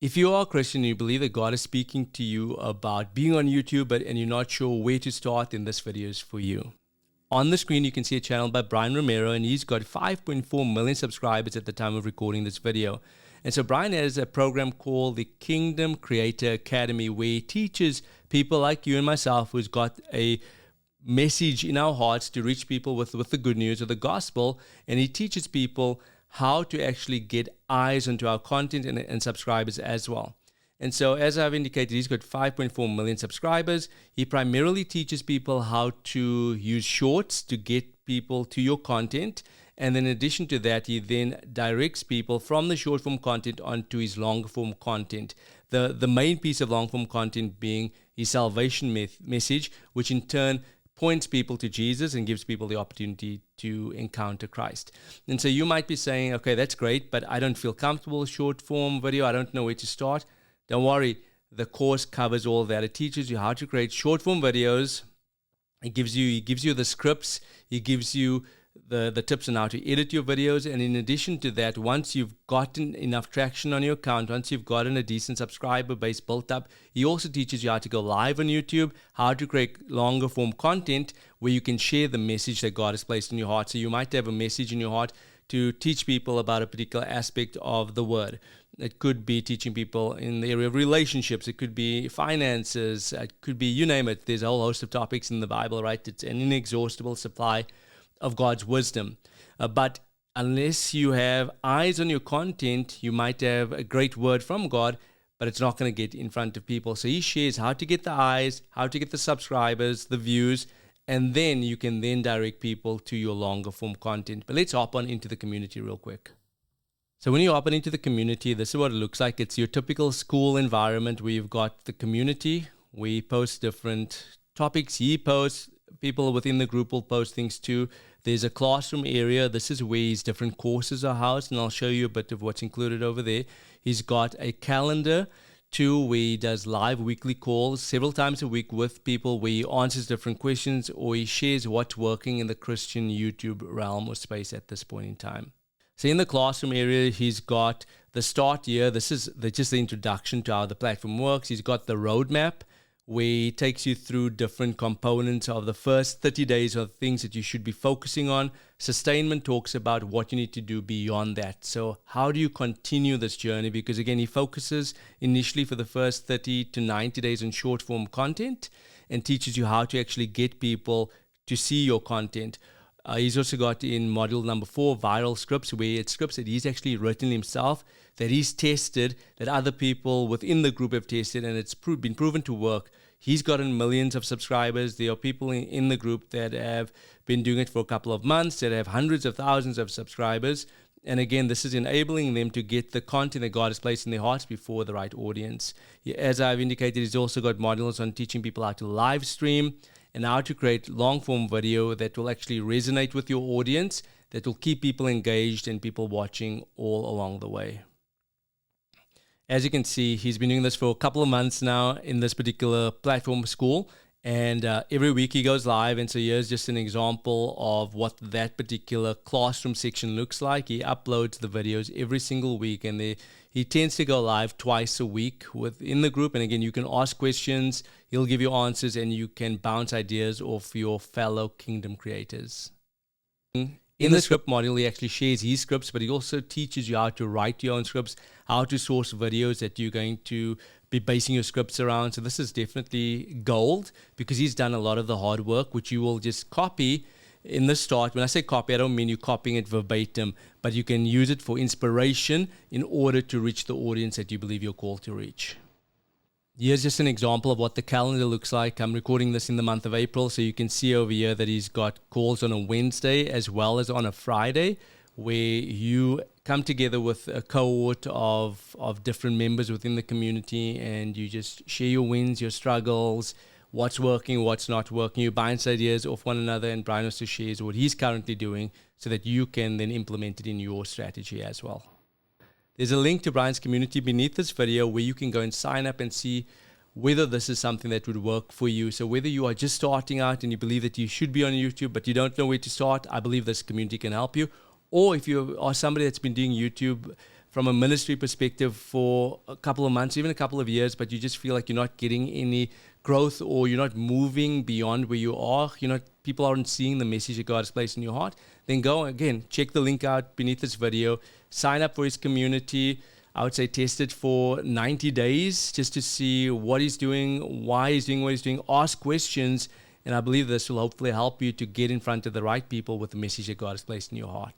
If you are a Christian and you believe that God is speaking to you about being on YouTube and you're not sure where to start, then this video is for you. On the screen, you can see a channel by Brian Romero, and he's got 5.4 million subscribers at the time of recording this video. And so Brian has a program called the Kingdom Creator Academy, where he teaches people like you and myself who's got a message in our hearts to reach people with the good news of the gospel. And he teaches people how to actually get eyes onto our content and subscribers as well. And so, as I've indicated, he's got 5.4 million subscribers. He primarily teaches people how to use shorts to get people to your content. And then in addition to that, he then directs people from the short form content onto his long form content. The main piece of long form content being his salvation message, which in turn points people to Jesus and gives people the opportunity to encounter Christ. And so you might be saying, okay, that's great, but I don't feel comfortable with short form video. I don't know where to start. Don't worry. The course covers all that. It teaches you how to create short form videos. He gives you the scripts. He gives you the tips on how to edit your videos. And in addition to that, once you've gotten enough traction on your account, once you've gotten a decent subscriber base built up, he also teaches you how to go live on YouTube, how to create longer form content where you can share the message that God has placed in your heart. So you might have a message in your heart to teach people about a particular aspect of the word. It could be teaching people in the area of relationships. It could be finances. It could be, you name it. There's a whole host of topics in the Bible, right? It's an inexhaustible supply of God's wisdom. But unless you have eyes on your content, you might have a great word from God, but it's not going to get in front of people. So he shares how to get the eyes, how to get the subscribers, the views, and then you can then direct people to your longer form content. But let's hop on into the community real quick. So when you hop on into the community, this is what it looks like. It's your typical school environment where you've got the community. We post different topics. He posts. People within the group will post things too. There's a classroom area. This is where his different courses are housed, and I'll show you a bit of what's included over there. He's got a calendar too, where he does live weekly calls several times a week with people, where he answers different questions or he shares what's working in the Christian YouTube realm or space at this point in time. So in the classroom area, he's got the start year. This is just the introduction to how the platform works. He's got the roadmap, where he takes you through different components of the first 30 days of things that you should be focusing on. Sustainment talks about what you need to do beyond that. So how do you continue this journey? Because again, he focuses initially for the first 30 to 90 days on short form content and teaches you how to actually get people to see your content. He's also got in module number 4, viral scripts, where it's scripts that he's actually written himself, that he's tested, that other people within the group have tested, and it's been proven to work. He's gotten millions of subscribers. There are people in the group that have been doing it for a couple of months, that have hundreds of thousands of subscribers. And again, this is enabling them to get the content that God has placed in their hearts before the right audience. As I've indicated, he's also got modules on teaching people how to live stream and how to create long-form video that will actually resonate with your audience, that will keep people engaged and people watching all along the way. As you can see, he's been doing this for a couple of months now in this particular platform, Skool, and every week he goes live. And so here's just an example of what that particular classroom section looks like. He uploads the videos every single week, and he tends to go live twice a week within the group. And again, you can ask questions, he'll give you answers, and you can bounce ideas off your fellow kingdom creators. In the script module, he actually shares his scripts, but he also teaches you how to write your own scripts, how to source videos that you're going to be basing your scripts around. So this is definitely gold, because he's done a lot of the hard work, which you will just copy in the start. When I say copy, I don't mean you copying it verbatim, but you can use it for inspiration in order to reach the audience that you believe you're called to reach. Here's just an example of what the calendar looks like. I'm recording this in the month of April, so you can see over here that he's got calls on a Wednesday as well as on a Friday, where you come together with a cohort of different members within the community, and you just share your wins, your struggles, what's working, what's not working. You bounce ideas off one another, and Brian also shares what he's currently doing so that you can then implement it in your strategy as well. There's a link to Brian's community beneath this video where you can go and sign up and see whether this is something that would work for you. So whether you are just starting out and you believe that you should be on YouTube, but you don't know where to start, I believe this community can help you. Or if you are somebody that's been doing YouTube from a ministry perspective for a couple of months, even a couple of years, but you just feel like you're not getting any growth or you're not moving beyond where you are, people aren't seeing the message that God has placed in your heart, then go again, check the link out beneath this video, sign up for his community. I would say test it for 90 days just to see what he's doing, why he's doing what he's doing, ask questions, and I believe this will hopefully help you to get in front of the right people with the message that God has placed in your heart.